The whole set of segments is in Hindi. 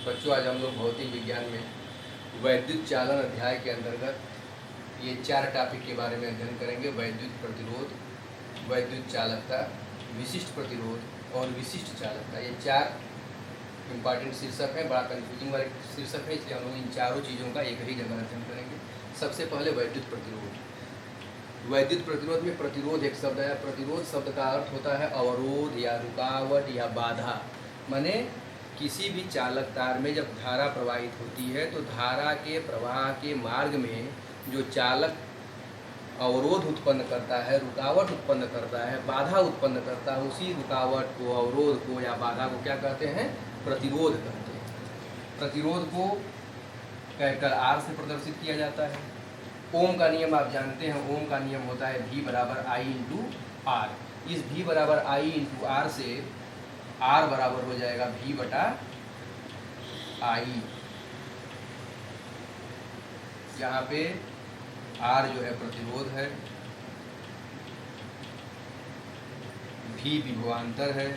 बच्चों, आज हम लोग भौतिक विज्ञान में वैद्युत चालन अध्याय के अंतर्गत ये 4 टॉपिक के बारे में अध्ययन करेंगे। वैद्युत प्रतिरोध, वैद्युत चालकता, विशिष्ट प्रतिरोध और विशिष्ट चालकता। ये 4 इम्पॉर्टेंट शीर्षक हैं, बड़ा कन्फ्यूजिंग वाले शीर्षक है, इसलिए हम लोग इन चारों चीज़ों का एक ही जगह अध्ययन करेंगे। सबसे पहले वैद्युत प्रतिरोध। वैद्युत प्रतिरोध में प्रतिरोध एक शब्द है। प्रतिरोध शब्द का अर्थ होता है अवरोध या रुकावट या बाधा। माने किसी भी चालक तार में जब धारा प्रवाहित होती है तो धारा के प्रवाह के मार्ग में जो चालक अवरोध उत्पन्न करता है, रुकावट उत्पन्न करता है, बाधा उत्पन्न करता है, उसी रुकावट को, अवरोध को या बाधा को क्या कहते हैं? प्रतिरोध कहते हैं। प्रतिरोध को कैपिटल R से प्रदर्शित किया जाता है। ओम का नियम आप जानते हैं। ओम का नियम होता है V बराबर I इंटू R। इस V बराबर I इंटू R से R बराबर हो जाएगा V बटा I। यहाँ पे R जो है प्रतिरोध है, V विभवांतर है,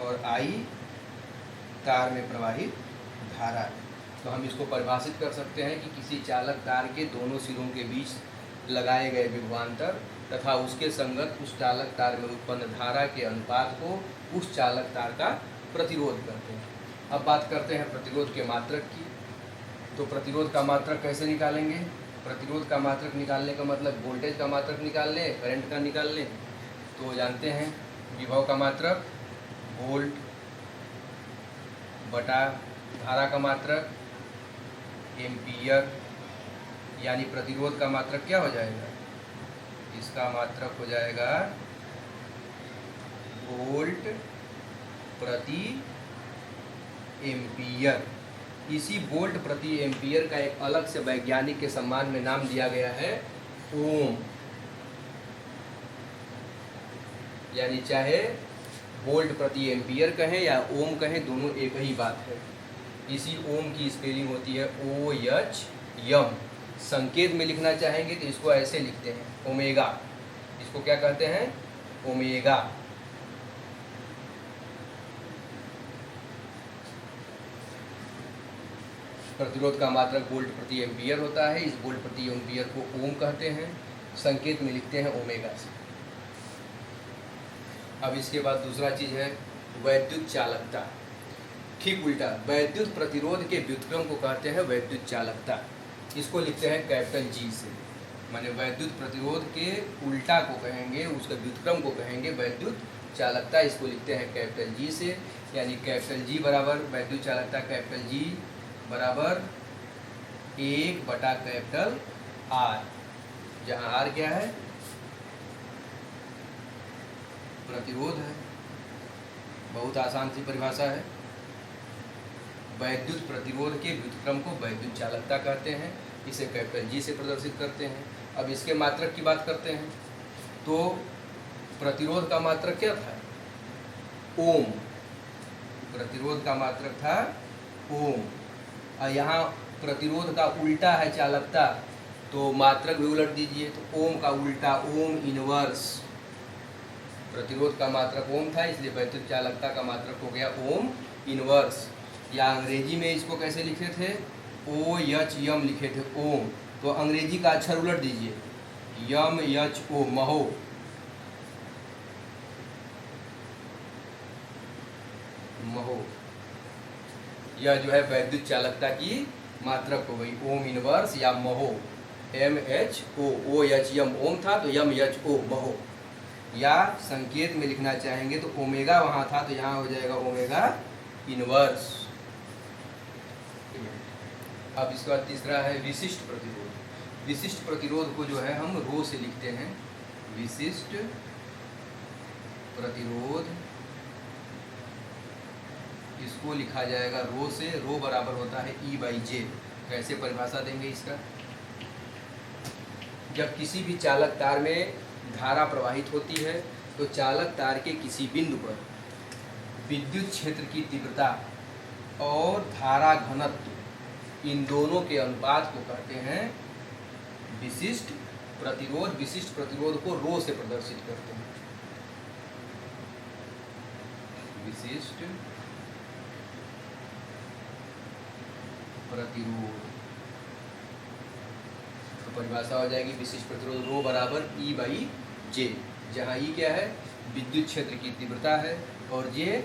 और I तार में प्रवाहित धारा है। तो हम इसको परिभाषित कर सकते हैं कि किसी चालक तार के दोनों सिरों के बीच लगाए गए विभवांतर तथा उसके संगत उस चालक तार में उत्पन्न धारा के अनुपात को उस चालक तार का प्रतिरोध करते हैं। अब बात करते हैं प्रतिरोध के मात्रक की। तो प्रतिरोध का मात्रक कैसे निकालेंगे? प्रतिरोध का मात्रक निकालने का मतलब वोल्टेज का मात्रक निकाल लें, करंट का निकाल लें। तो जानते हैं विभव का मात्रक वोल्ट बटा धारा का मात्रक एम्पियर, यानी प्रतिरोध का मात्रक क्या हो जाएगा? इसका मात्रक हो जाएगा वोल्ट प्रति एम्पियर। इसी वोल्ट प्रति एम्पियर का एक अलग से वैज्ञानिक के सम्मान में नाम दिया गया है ओम। यानी चाहे वोल्ट प्रति एम्पियर कहें या ओम कहें, दोनों एक ही बात है। इसी ओम की स्पेलिंग होती है OHM। संकेत में लिखना चाहेंगे तो इसको ऐसे लिखते हैं ओमेगा। इसको क्या कहते हैं? ओमेगा। प्रतिरोध का मात्रक वोल्ट प्रति एम्पियर होता है। इस वोल्ट प्रति एम्पियर को ओम कहते हैं, संकेत में लिखते हैं ओमेगा से। अब इसके बाद दूसरा चीज़ है वैद्युत चालकता। ठीक उल्टा, वैद्युत प्रतिरोध के व्युत्क्रम को कहते हैं वैद्युत चालकता। इसको लिखते हैं कैपिटल G से। माने वैद्युत प्रतिरोध के उल्टा को कहेंगे, उसके व्युत्क्रम को कहेंगे वैद्युत चालकता। इसको लिखते हैं कैपिटल G से। यानी कैपिटल G बराबर वैद्युत चालकता कैपिटल G बराबर 1 बटा कैपिटल R, जहाँ R क्या है? प्रतिरोध है। बहुत आसान सी परिभाषा है। वैद्युत प्रतिरोध के व्युत्क्रम को वैद्युत चालकता कहते हैं। इसे कैपिटल G से प्रदर्शित करते हैं। अब इसके मात्रक की बात करते हैं। तो प्रतिरोध का मात्रक क्या था? ओम। प्रतिरोध का मात्रक था ओम। और यहाँ प्रतिरोध का उल्टा है चालकता, तो मात्रक भी उलट दीजिए। तो ओम का उल्टा ओम इनवर्स। प्रतिरोध का मात्रक ओम था, इसलिए वैद्युत चालकता का मात्रक हो गया ओम इनवर्स। या अंग्रेजी में इसको कैसे लिखे थे? OHM लिखे थे ओम। तो अंग्रेजी का अक्षर उलट दीजिए, MHO, महो। महो। यह जो है वैद्युत चालकता की मात्रक हो गई ओम इनवर्स या महो। MHO, OHM ओम था तो MHO महो। या संकेत में लिखना चाहेंगे तो ओमेगा वहाँ था तो यहाँ हो जाएगा ओमेगा इनवर्स। अब इसके बाद तीसरा है विशिष्ट प्रतिरोध। विशिष्ट प्रतिरोध को जो है हम रो से लिखते हैं। विशिष्ट प्रतिरोध, इसको लिखा जाएगा रो से। रो बराबर होता है E/J। कैसे परिभाषा देंगे इसका? जब किसी भी चालक तार में धारा प्रवाहित होती है तो चालक तार के किसी बिंदु पर विद्युत क्षेत्र की तीव्रता और धारा घनत्व, इन दोनों के अनुपात को कहते हैं विशिष्ट प्रतिरोध। विशिष्ट प्रतिरोध को रो से प्रदर्शित करते हैं। विशिष्ट प्रतिरोध। तो परिभाषा हो जाएगी विशिष्ट प्रतिरोध रो बराबर ई बाई जे, जहाँ ई क्या है विद्युत क्षेत्र की तीव्रता है और जे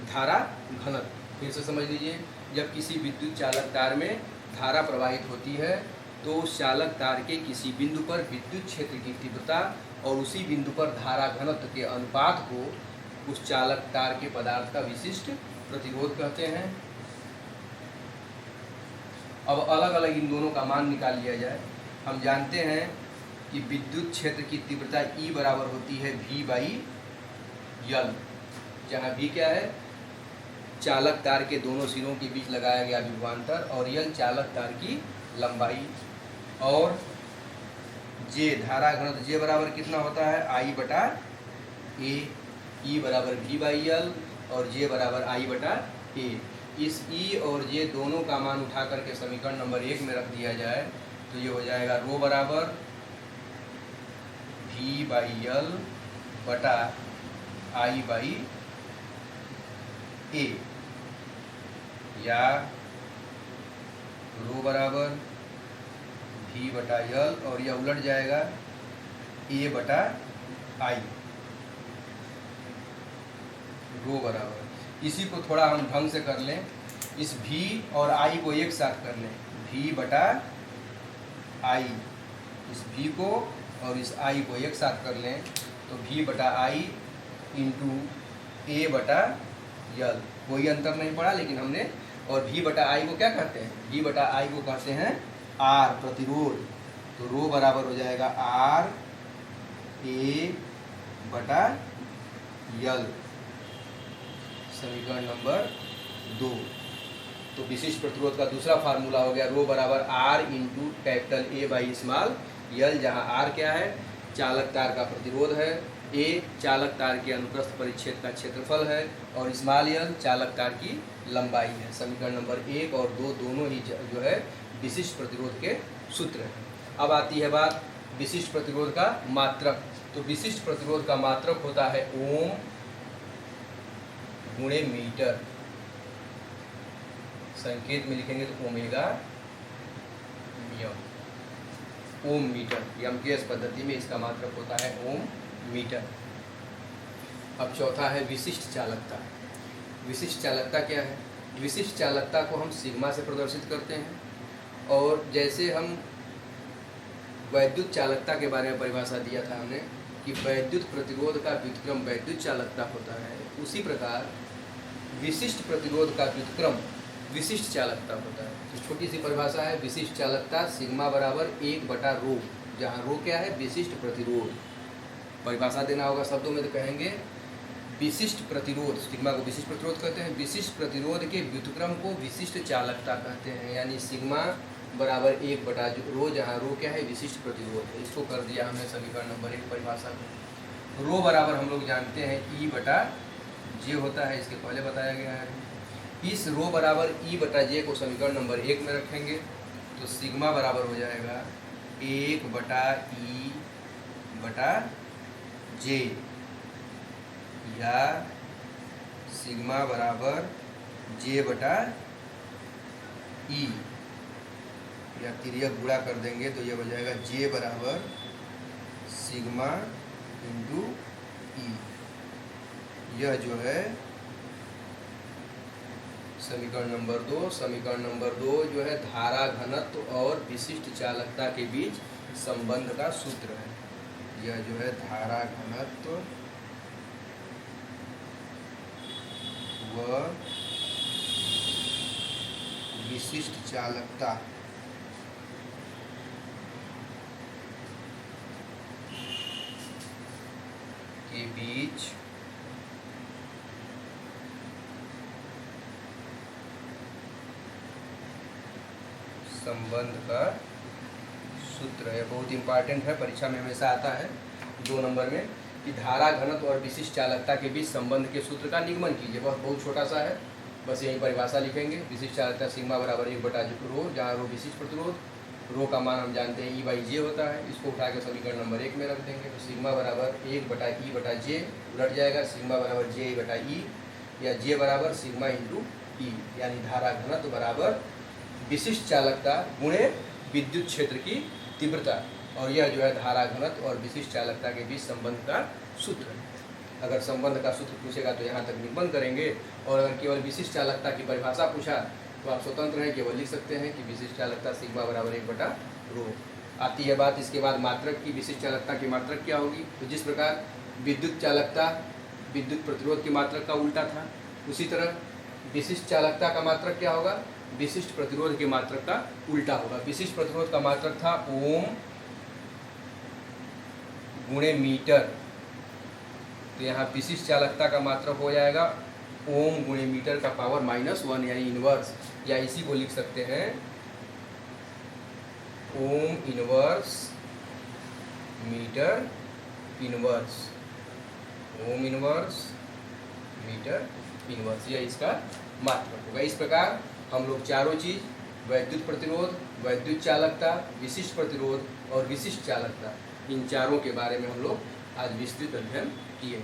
धारा घनत्व। फिर से समझ लीजिए, जब किसी विद्युत चालक तार में धारा प्रवाहित होती है तो उस चालक तार के किसी बिंदु पर विद्युत क्षेत्र की तीव्रता और उसी बिंदु पर धारा घनत्व के अनुपात को उस चालक तार के पदार्थ का विशिष्ट प्रतिरोध कहते हैं। अब अलग अलग इन दोनों का मान निकाल लिया जाए। हम जानते हैं कि विद्युत क्षेत्र की तीव्रता E बराबर होती है V बाई यल, जहाँ V क्या है चालक तार के दोनों सिरों के बीच लगाया गया विभवांतर और यल चालक तार की लंबाई, और J धारा घनत्व J बराबर कितना होता है I बटा A, E बराबर V बाई यल और J बराबर I बटा A। इस E और J दोनों का मान उठा करके समीकरण नंबर 1 में रख दिया जाए तो ये हो जाएगा रो बराबर V बाई यल बटा I बाई A, या रो बराबर V बटा यल और यह उलट जाएगा A बटा I, रो बराबर। इसी को थोड़ा हम ढंग से कर लें, इस V और I को एक साथ कर लें, V बटा I, इस V को और इस I को एक साथ कर लें तो V बटा I इंटू A बटा यल। कोई अंतर नहीं पड़ा, लेकिन हमने, और V बटा I को क्या कहते हैं, V बटा I को कहते हैं R प्रतिरोध। तो रो बराबर हो जाएगा R A बटा यल, समीकरण नंबर 2। तो विशिष्ट प्रतिरोध का दूसरा फार्मूला हो गया रो बराबर R into capital A by small L, जहाँ R क्या है चालक तार का प्रतिरोध है, A चालक तार के अनुप्रस्थ परिच्छेद का क्षेत्रफल है और स्मॉल यल चालक तार की लंबाई है। समीकरण नंबर 1 और 2 दोनों ही जो है विशिष्ट प्रतिरोध के सूत्र हैं। अब आती है बात विशिष्ट प्रतिरोध का मात्रक। तो विशिष्ट प्रतिरोध का मात्रक होता है ओम गुणे मीटर, संकेत में लिखेंगे तो ओमेगा म्यू, ओम मीटर, यमकेएस पद्धति में इसका मात्रक होता है ओम मीटर। अब चौथा है विशिष्ट चालकता। विशिष्ट चालकता क्या है? विशिष्ट चालकता को हम सिग्मा से प्रदर्शित करते हैं, और जैसे हम वैद्युत चालकता के बारे में परिभाषा दिया था हमने कि वैद्युत प्रतिरोध का व्युत्क्रम वैद्युत चालकता होता है, उसी प्रकार विशिष्ट प्रतिरोध का व्युत्क्रम विशिष्ट चालकता होता है। तो छोटी सी परिभाषा है विशिष्ट चालकता सिग्मा बराबर 1 बटा रो, जहाँ रो क्या है विशिष्ट प्रतिरोध। परिभाषा देना होगा शब्दों में तो कहेंगे विशिष्ट प्रतिरोध, सिग्मा को विशिष्ट प्रतिरोध कहते हैं, विशिष्ट प्रतिरोध के व्युत्क्रम को विशिष्ट चालकता कहते हैं, यानी सिग्मा बराबर 1 बटा रो, जहाँ रो क्या है विशिष्ट प्रतिरोध है। इसको कर दिया हमने समीकरण नंबर 1 परिभाषा को। रो बराबर हम लोग जानते हैं E बटा जे होता है, इसके पहले बताया गया है। इस रो बराबर E बटा जे को समीकरण नंबर 1 में रखेंगे तो सिग्मा बराबर हो जाएगा 1 बटा E बटा जे, या सिग्मा बराबर जे बटा ई, या तिर्यक गुणा कर देंगे तो ये हो जाएगा जे बराबर सिग्मा इंटू ई। यह जो है समीकरण नंबर 2। समीकरण नंबर 2 जो है धारा घनत्व और विशिष्ट चालकता के बीच संबंध का सूत्र है। यह जो है धारा घनत्व व विशिष्ट चालकता के बीच संबंध का सूत्र है। बहुत इंपॉर्टेंट है, परीक्षा में हमेशा आता है 2 नंबर में कि धारा घनत्व और विशिष्ट चालकता के बीच संबंध के सूत्र का निगमन कीजिए। बहुत छोटा सा है, बस यही परिभाषा लिखेंगे। विशिष्ट चालकता सिग्मा बराबर 1 बटा रो, जहाँ रो विशिष्ट प्रतिरोध, रो का मान हम जानते हैं E/J होता है, इसको उठा के समीकरण नंबर 1 में रख देंगे। तो सिग्मा बराबर 1/E/J उलट जाएगा, सिग्मा बराबर J/E या J बराबर सिग्मा इंटू E, यानी धारा घनत्व बराबर विशिष्ट चालकता गुणे विद्युत क्षेत्र की तीव्रता। और यह जो है धारा घनत्व और विशिष्ट चालकता के बीच संबंध का सूत्र है। अगर संबंध का सूत्र पूछेगा तो यहाँ तक निबंध करेंगे, और अगर केवल विशिष्ट चालकता की परिभाषा पूछा तो आप स्वतंत्र हैं, केवल लिख सकते हैं कि विशिष्ट चालकता सिग्मा बराबर 1/ρ। आती है बात इसके बाद मात्रक की। विशिष्ट चालकता की मात्रक क्या होगी? तो जिस प्रकार विद्युत चालकता विद्युत प्रतिरोध की मात्रक का उल्टा था, उसी तरह विशिष्ट चालकता का मात्रक क्या होगा? विशिष्ट प्रतिरोध की मात्रक का उल्टा होगा। विशिष्ट प्रतिरोध का मात्रक था ओम गुणे मीटर, तो यहाँ विशिष्ट चालकता का मात्रक हो जाएगा ओम गुणे मीटर का पावर -1 यानी इनवर्स, या इसी को लिख सकते हैं ohm inverse metre inverse, ohm inverse metre inverse, यह इसका मात्रक होगा। इस प्रकार हम लोग चारों चीज़, वैद्युत प्रतिरोध, वैद्युत चालकता, विशिष्ट प्रतिरोध और विशिष्ट चालकता, इन चारों के बारे में हम लोग आज विस्तृत अध्ययन किए।